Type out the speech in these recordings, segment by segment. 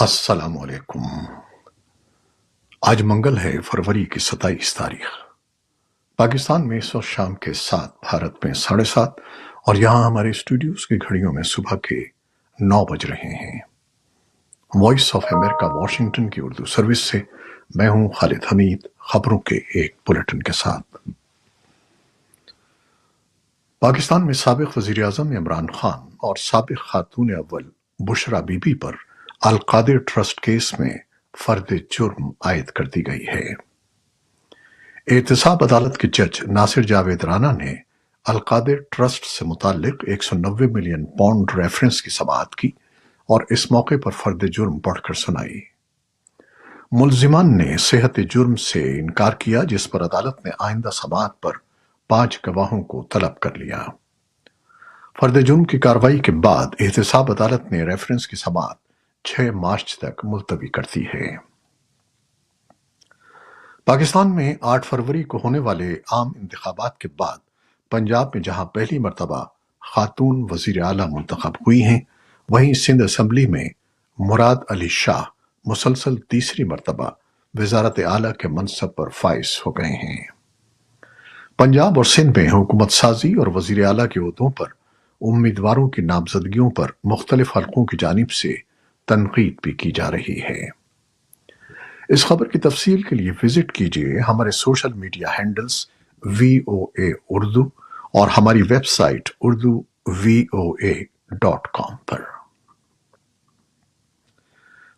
السلام علیکم۔ آج منگل ہے، فروری کی 27 تاریخ۔ پاکستان میں اس وقت شام کے 7، بھارت میں 7:30 اور یہاں ہمارے اسٹوڈیوز کی گھڑیوں میں صبح کے 9 بج رہے ہیں۔ وائس آف امریکہ واشنگٹن کی اردو سروس سے میں ہوں خالد حمید، خبروں کے ایک بلیٹن کے ساتھ۔ پاکستان میں سابق وزیر اعظم عمران خان اور سابق خاتون اول بشرا بی بی پر القادر ٹرسٹ کیس میں فرد جرم عائد کر دی گئی ہے۔ احتساب عدالت کے جج ناصر جاوید رانا نے القادر ٹرسٹ سے متعلق 190 ملین پاؤنڈ ریفرنس کی سماعت کی اور اس موقع پر فرد جرم پڑھ کر سنائی۔ ملزمان نے صحت جرم سے انکار کیا، جس پر عدالت نے آئندہ سماعت پر 5 گواہوں کو طلب کر لیا۔ فرد جرم کی کارروائی کے بعد احتساب عدالت نے ریفرنس کی سماعت 6 مارچ تک ملتوی کر دی ہے۔ پاکستان میں 8 فروری کو ہونے والے عام انتخابات کے بعد پنجاب میں جہاں پہلی مرتبہ خاتون وزیر اعلیٰ منتخب ہوئی ہیں، وہیں سندھ اسمبلی میں مراد علی شاہ مسلسل تیسری مرتبہ وزارت اعلیٰ کے منصب پر فائز ہو گئے ہیں۔ پنجاب اور سندھ میں حکومت سازی اور وزیر اعلیٰ کے عہدوں پر امیدواروں کی نامزدگیوں پر مختلف حلقوں کی جانب سے تنقید بھی کی جا رہی ہے۔ اس خبر کی تفصیل کے لیے وزٹ کیجیے ہمارے social media handles VOA Urdu اور ہماری ویب سائٹ urduvoa.com پر۔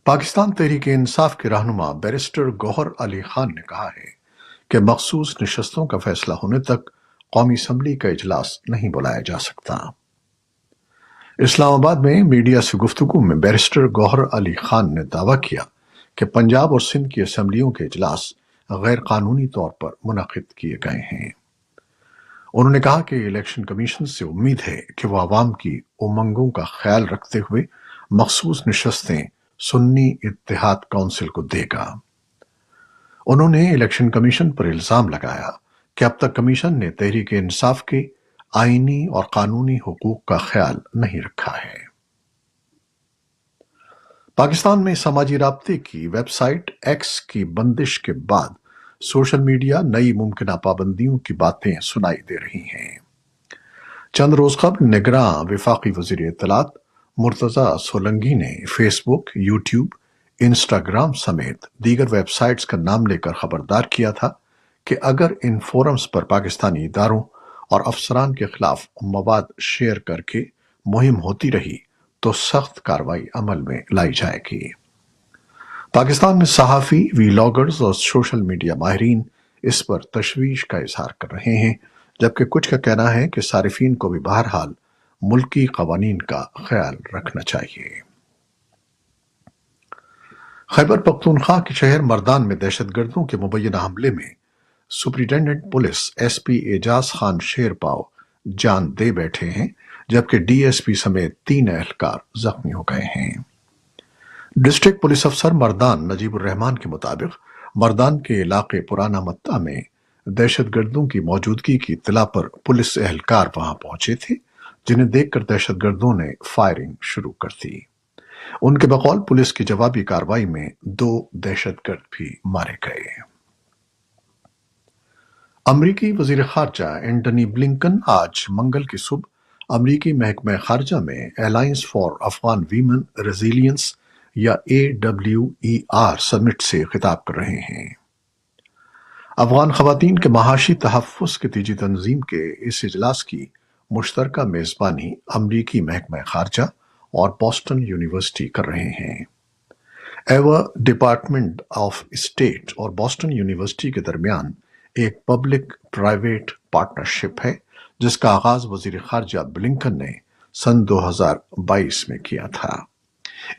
پاکستان تحریک انصاف کے رہنما بیرسٹر گوہر علی خان نے کہا ہے کہ مخصوص نشستوں کا فیصلہ ہونے تک قومی اسمبلی کا اجلاس نہیں بلایا جا سکتا۔ اسلام آباد میں میڈیا سے گفتگو میں بیرسٹر گوہر علی خان نے دعویٰ کیا کہ پنجاب اور سندھ کی اسمبلیوں کے اجلاس غیر قانونی طور پر منعقد کیے گئے ہیں۔ انہوں نے کہا کہ الیکشن کمیشن سے امید ہے کہ وہ عوام کی امنگوں کا خیال رکھتے ہوئے مخصوص نشستیں سنی اتحاد کونسل کو دے گا۔ انہوں نے الیکشن کمیشن پر الزام لگایا کہ اب تک کمیشن نے تحریک انصاف کے آئینی اور قانونی حقوق کا خیال نہیں رکھا ہے۔ پاکستان میں سماجی رابطے کی ویب سائٹ ایکس کی بندش کے بعد سوشل میڈیا نئی ممکنہ پابندیوں کی باتیں سنائی دے رہی ہیں۔ چند روز قبل نگراں وفاقی وزیر اطلاعات مرتضی سولنگی نے فیس بک، یوٹیوب، انسٹاگرام سمیت دیگر ویب سائٹس کا نام لے کر خبردار کیا تھا کہ اگر ان فورمز پر پاکستانی اداروں اور افسران کے خلاف مواد شیئر کر کے مہم ہوتی رہی تو سخت کارروائی عمل میں لائی جائے گی۔ پاکستان میں صحافی، ویلاگرز اور سوشل میڈیا ماہرین اس پر تشویش کا اظہار کر رہے ہیں، جبکہ کچھ کا کہنا ہے کہ صارفین کو بھی بہرحال ملکی قوانین کا خیال رکھنا چاہیے۔ خیبر پختونخوا کے شہر مردان میں دہشت گردوں کے مبینہ حملے میں سپرنٹنڈنٹ پولیس SP اعجاز خان شیرپاؤ جان دے بیٹھے ہیں، جبکہ DSP سمیت 3 اہلکار زخمی ہو گئے ہیں۔ ڈسٹرکٹ پولیس افسر مردان نجیب الرحمان کے مطابق مردان کے علاقے پرانا متہ میں دہشت گردوں کی موجودگی کی اطلاع پر پولیس اہلکار وہاں پہنچے تھے، جنہیں دیکھ کر دہشت گردوں نے فائرنگ شروع کر دی۔ ان کے بقول پولیس کی جوابی کارروائی میں 2 دہشت گرد بھی مارے گئے۔ امریکی وزیر خارجہ اینٹنی بلنکن آج منگل کی صبح امریکی محکمہ خارجہ میں alliance for Afghan women resilience یا AWER سمٹ سے خطاب کر رہے ہیں۔ افغان خواتین کے معاشی تحفظ کی تیجی تنظیم کے اس اجلاس کی مشترکہ میزبانی امریکی محکمہ خارجہ اور بوسٹن یونیورسٹی کر رہے ہیں۔ ایوا ڈپارٹمنٹ آف اسٹیٹ اور بوسٹن یونیورسٹی کے درمیان ایک پبلک پرائیویٹ پارٹنرشپ ہے، جس کا آغاز وزیر خارجہ بلنکن نے سن 2022 میں کیا تھا۔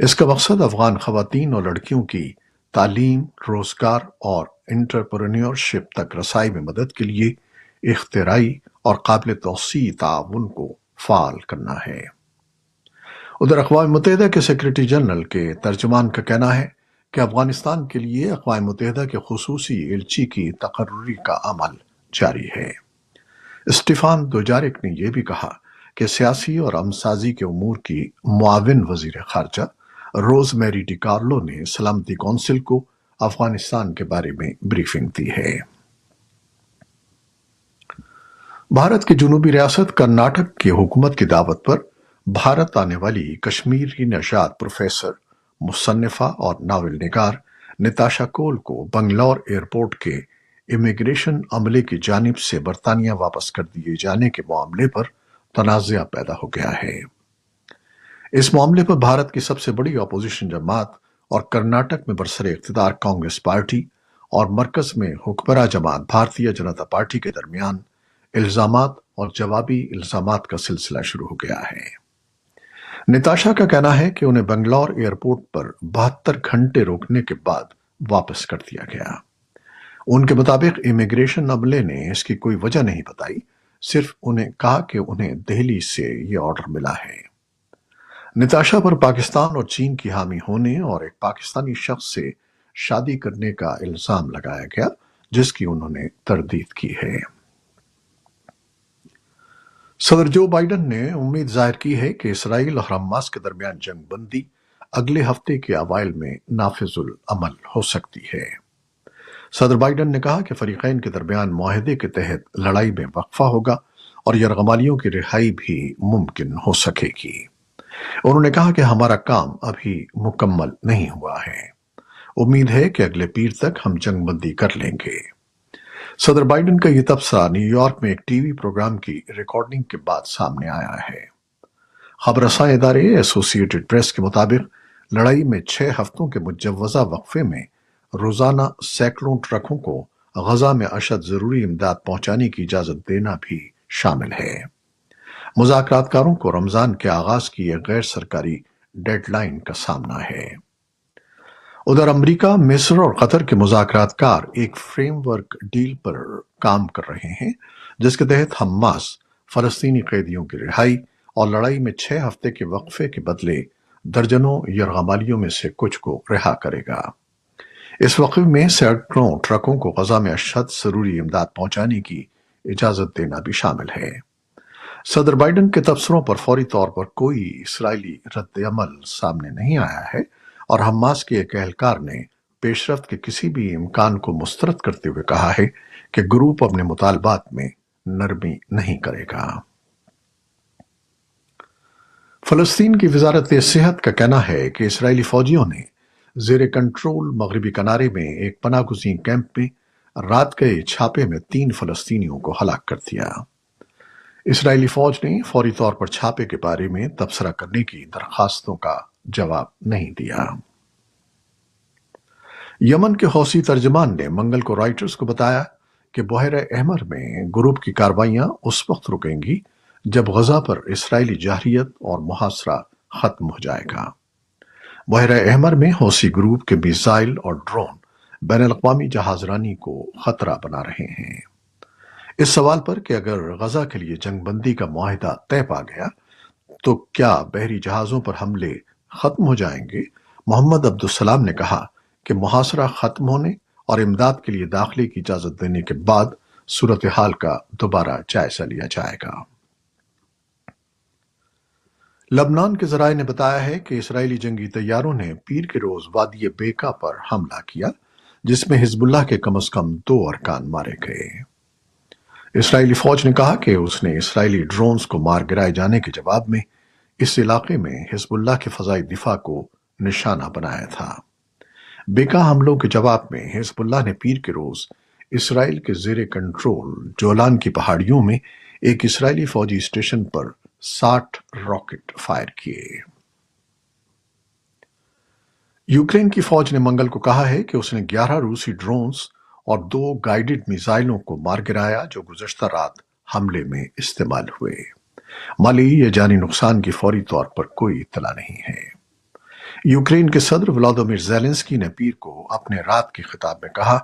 اس کا مقصد افغان خواتین اور لڑکیوں کی تعلیم، روزگار اور انٹرپرینیورشپ تک رسائی میں مدد کے لیے اختراعی اور قابل توسیع تعاون کو فعال کرنا ہے۔ ادھر اقوام متحدہ کے سیکریٹری جنرل کے ترجمان کا کہنا ہے کہ افغانستان کے لیے اقوام متحدہ کے خصوصی ایلچی کی تقرری کا عمل جاری ہے۔ اسٹیفان دوجارک نے یہ بھی کہا کہ سیاسی اور امن سازی کے امور کی معاون وزیر خارجہ روز میری ڈی کارلو نے سلامتی کونسل کو افغانستان کے بارے میں بریفنگ دی ہے۔ بھارت کی جنوبی ریاست کرناٹک کی حکومت کی دعوت پر بھارت آنے والی کشمیری نژاد پروفیسر، مصنفہ اور ناول نگار نتاشا کول کو بنگلور ایئرپورٹ کے امیگریشن عملے کی جانب سے برطانیہ واپس کر دیے جانے کے معاملے پر تنازع پیدا ہو گیا ہے۔ اس معاملے پر بھارت کی سب سے بڑی اپوزیشن جماعت اور کرناٹک میں برسر اقتدار کانگریس پارٹی اور مرکز میں حکمراں جماعت بھارتیہ جنتا پارٹی کے درمیان الزامات اور جوابی الزامات کا سلسلہ شروع ہو گیا ہے۔ نتاشا کا کہنا ہے کہ انہیں بنگلور ایئرپورٹ پر 72 گھنٹے روکنے کے بعد واپس کر دیا گیا۔ ان کے مطابق امیگریشن عملے نے اس کی کوئی وجہ نہیں بتائی، صرف انہیں کہا کہ انہیں دہلی سے یہ آرڈر ملا ہے۔ نتاشا پر پاکستان اور چین کی حامی ہونے اور ایک پاکستانی شخص سے شادی کرنے کا الزام لگایا گیا، جس کی انہوں نے تردید کی ہے۔ صدر جو بائیڈن نے امید ظاہر کی ہے کہ اسرائیل اور حماس کے درمیان جنگ بندی اگلے ہفتے کے اوائل میں نافذ العمل ہو سکتی ہے۔ صدر بائیڈن نے کہا کہ فریقین کے درمیان معاہدے کے تحت لڑائی میں وقفہ ہوگا اور یرغمالیوں کی رہائی بھی ممکن ہو سکے گی۔ انہوں نے کہا کہ ہمارا کام ابھی مکمل نہیں ہوا ہے۔ امید ہے کہ اگلے پیر تک ہم جنگ بندی کر لیں گے۔ صدر بائیڈن کا یہ تبصرہ نیو یارک میں ایک ٹی وی پروگرام کی ریکارڈنگ کے بعد سامنے آیا ہے۔ خبر رساں ادارے ایسوسی ایٹڈ پریس کے مطابق لڑائی میں 6 ہفتوں کے مجوزہ وقفے میں روزانہ سینکڑوں ٹرکوں کو غزہ میں اشد ضروری امداد پہنچانے کی اجازت دینا بھی شامل ہے۔ مذاکرات کاروں کو رمضان کے آغاز کی ایک غیر سرکاری ڈیڈ لائن کا سامنا ہے۔ ادھر امریکہ، مصر اور قطر کے مذاکرات کار ایک فریم ورک ڈیل پر کام کر رہے ہیں جس کے تحت حماس فلسطینی قیدیوں کی رہائی اور لڑائی میں 6 ہفتے کے وقفے کے بدلے درجنوں یرغمالیوں میں سے کچھ کو رہا کرے گا۔ اس وقفے میں سینکڑوں ٹرکوں کو غزہ میں اشد ضروری امداد پہنچانے کی اجازت دینا بھی شامل ہے۔ صدر بائیڈن کے تبصروں پر فوری طور پر کوئی اسرائیلی رد عمل سامنے نہیں آیا ہے اور حماس کے ایک اہلکار نے پیش رفت کے کسی بھی امکان کو مسترد کرتے ہوئے کہا ہے کہ گروپ اپنے مطالبات میں نرمی نہیں کرے گا۔ فلسطین کی وزارت صحت کا کہنا ہے کہ اسرائیلی فوجیوں نے زیر کنٹرول مغربی کنارے میں ایک پناہ گزین کیمپ میں رات گئے چھاپے میں 3 فلسطینیوں کو ہلاک کر دیا۔ اسرائیلی فوج نے فوری طور پر چھاپے کے بارے میں تبصرہ کرنے کی درخواستوں کا جواب نہیں دیا۔ یمن کے حوثی ترجمان نے منگل کو رائٹرز کو بتایا کہ بحیرہ احمر میں گروپ کی کارروائیاں اس وقت رکیں گی جب غزہ پر اسرائیلی جارحیت اور محاصرہ ختم ہو جائے گا۔ بحیرہ احمر میں حوثی گروپ کے میزائل اور ڈرون بین الاقوامی جہاز رانی کو خطرہ بنا رہے ہیں۔ اس سوال پر کہ اگر غزہ کے لیے جنگ بندی کا معاہدہ طے پا گیا تو کیا بحری جہازوں پر حملے ختم ہو جائیں گے، محمد عبدالسلام نے کہا کہ محاصرہ ختم ہونے اور امداد کے لیے داخلے کی اجازت دینے کے بعد صورتحال کا دوبارہ جائزہ لیا جائے گا۔ لبنان کے ذرائع نے بتایا ہے کہ اسرائیلی جنگی طیاروں نے پیر کے روز وادی بیکا پر حملہ کیا جس میں حزب اللہ کے کم از کم 2 ارکان مارے گئے۔ اسرائیلی فوج نے کہا کہ اس نے اسرائیلی ڈرونز کو مار گرائے جانے کے جواب میں اس علاقے میں حزب اللہ کے فضائی دفاع کو نشانہ بنایا تھا۔ بیکا حملوں کے جواب میں حزب اللہ نے پیر کے روز اسرائیل کے زیر کنٹرول جولان کی پہاڑیوں میں ایک اسرائیلی فوجی اسٹیشن پر 60 راکٹ فائر کیے۔ یوکرین کی فوج نے منگل کو کہا ہے کہ اس نے 11 روسی ڈرونز اور 2 گائیڈڈ میزائلوں کو مار گرایا جو گزشتہ رات حملے میں استعمال ہوئے۔ مالی یا جانی نقصان کی فوری طور پر کوئی اطلاع نہیں ہے۔ یوکرین کے صدر ولادیمیر زیلنسکی نے پیر کو اپنے رات کے خطاب میں کہا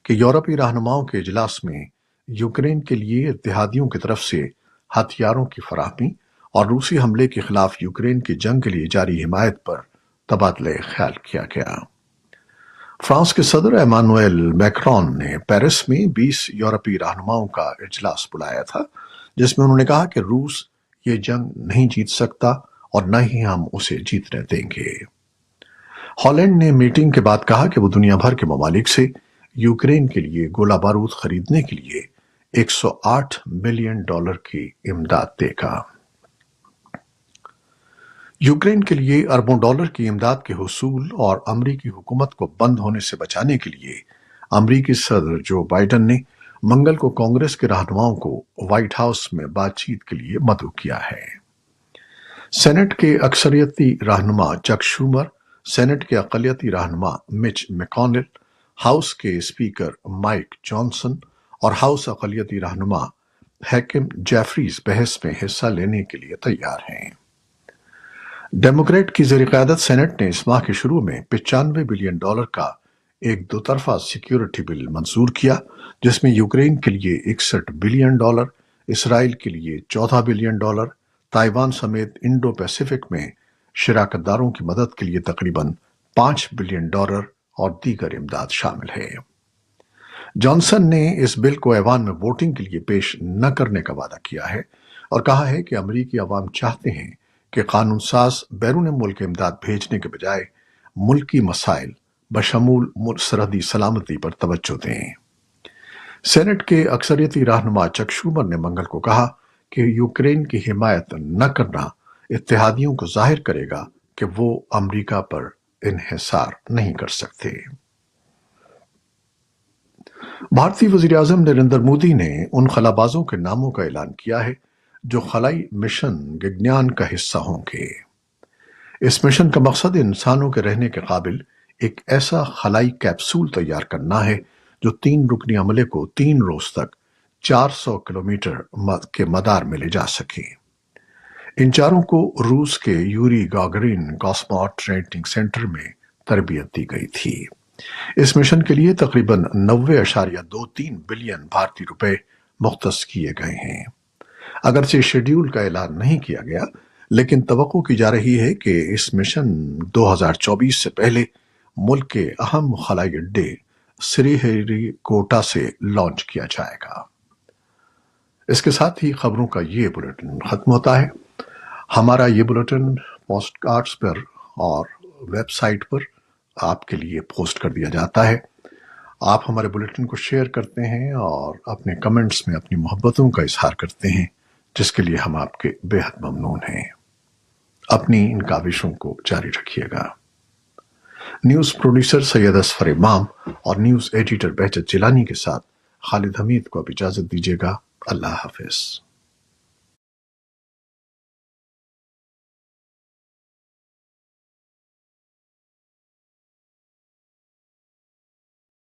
کہ یورپی رہنماؤں کے اجلاس میں یوکرین کے لیے اتحادیوں کی طرف سے ہتھیاروں کی فراہمی اور روسی حملے کے خلاف یوکرین کی جنگ کے لیے جاری حمایت پر تبادلہ خیال کیا گیا۔ فرانس کے صدر ایمانوئل میکرون نے پیرس میں 20 یورپی رہنماؤں کا اجلاس بلایا تھا جس میں انہوں نے کہا کہ روس یہ جنگ نہیں جیت سکتا اور نہ ہی ہم اسے جیتنے دیں گے۔ ہالینڈ نے میٹنگ کے بعد کہا کہ وہ دنیا بھر کے ممالک سے یوکرین کے لیے گولہ بارود خریدنے کے لیے $108 بلین کی امداد دے گا۔ یوکرین کے لیے اربوں ڈالر کی امداد کے حصول اور امریکی حکومت کو بند ہونے سے بچانے کے لیے امریکی صدر جو بائیڈن نے منگل کو کانگریس کے رہنماؤں کو وائٹ ہاؤس میں بات چیت کے لیے مدعو کیا ہے۔ سینٹ کے اکثریتی رہنما چک شومر، سینٹ کے اقلیتی رہنما مچ میکونل، ہاؤس کے اسپیکر مائک جانسن اور ہاؤس اقلیتی رہنما ہیکم جیفریز بحث میں حصہ لینے کے لیے تیار ہیں۔ ڈیموکریٹ کی زیر قیادت سینٹ نے اس ماہ کے شروع میں $95 بلین کا ایک دو طرفہ سیکیورٹی بل منظور کیا، جس میں یوکرین کے لیے $61 بلین، اسرائیل کے لیے $14 بلین، تائیوان سمیت انڈو پیسیفک میں شراکت داروں کی مدد کے لیے تقریباً $5 بلین اور دیگر امداد شامل ہے۔ جانسن نے اس بل کو ایوان میں ووٹنگ کے لیے پیش نہ کرنے کا وعدہ کیا ہے اور کہا ہے کہ امریکی عوام چاہتے ہیں کہ قانون ساز بیرون ملک امداد بھیجنے کے بجائے ملکی مسائل بشمول سرحدی سلامتی پر توجہ دیں۔ سینٹ کے اکثریتی رہنما چک شومر نے منگل کو کہا کہ یوکرین کی حمایت نہ کرنا اتحادیوں کو ظاہر کرے گا کہ وہ امریکہ پر انحصار نہیں کر سکتے۔ بھارتی وزیر اعظم نریندر مودی نے ان خلابازوں کے ناموں کا اعلان کیا ہے جو خلائی مشن گگنیان کا حصہ ہوں گے۔ اس مشن کا مقصد انسانوں کے رہنے کے قابل ایک ایسا خلائی کیپسول تیار کرنا ہے جو 3 رکنی عملے کو 3 روز تک 400 کلومیٹر کے مدار میں لے جا سکے۔ ان چاروں کو روس کے یوری گاگرین کاسموناٹ ٹریننگ سینٹر میں تربیت دی گئی تھی۔ اس مشن کے لیے تقریباً 90.23 بلین بھارتی روپے مختص کیے گئے ہیں۔ اگرچہ شیڈیول کا اعلان نہیں کیا گیا، لیکن توقع کی جا رہی ہے کہ اس مشن 2024 سے پہلے ملک کے اہم خلائی اڈے سری ہری کوٹا سے لانچ کیا جائے گا۔ اس کے ساتھ ہی خبروں کا یہ بلیٹن ختم ہوتا ہے۔ ہمارا یہ بلیٹن پوسٹ کارڈز پر اور ویب سائٹ پر آپ کے لیے پوسٹ کر دیا جاتا ہے۔ آپ ہمارے بلیٹن کو شیئر کرتے ہیں اور اپنے کمنٹس میں اپنی محبتوں کا اظہار کرتے ہیں، جس کے لیے ہم آپ کے بے حد ممنون ہیں۔ اپنی ان کاوشوں کو جاری رکھیے گا۔ نیوز پروڈیوسر سید اصفر امام اور نیوز ایڈیٹر بہجت جیلانی کے ساتھ خالد حمید کو اب اجازت دیجیے گا۔ اللہ حافظ۔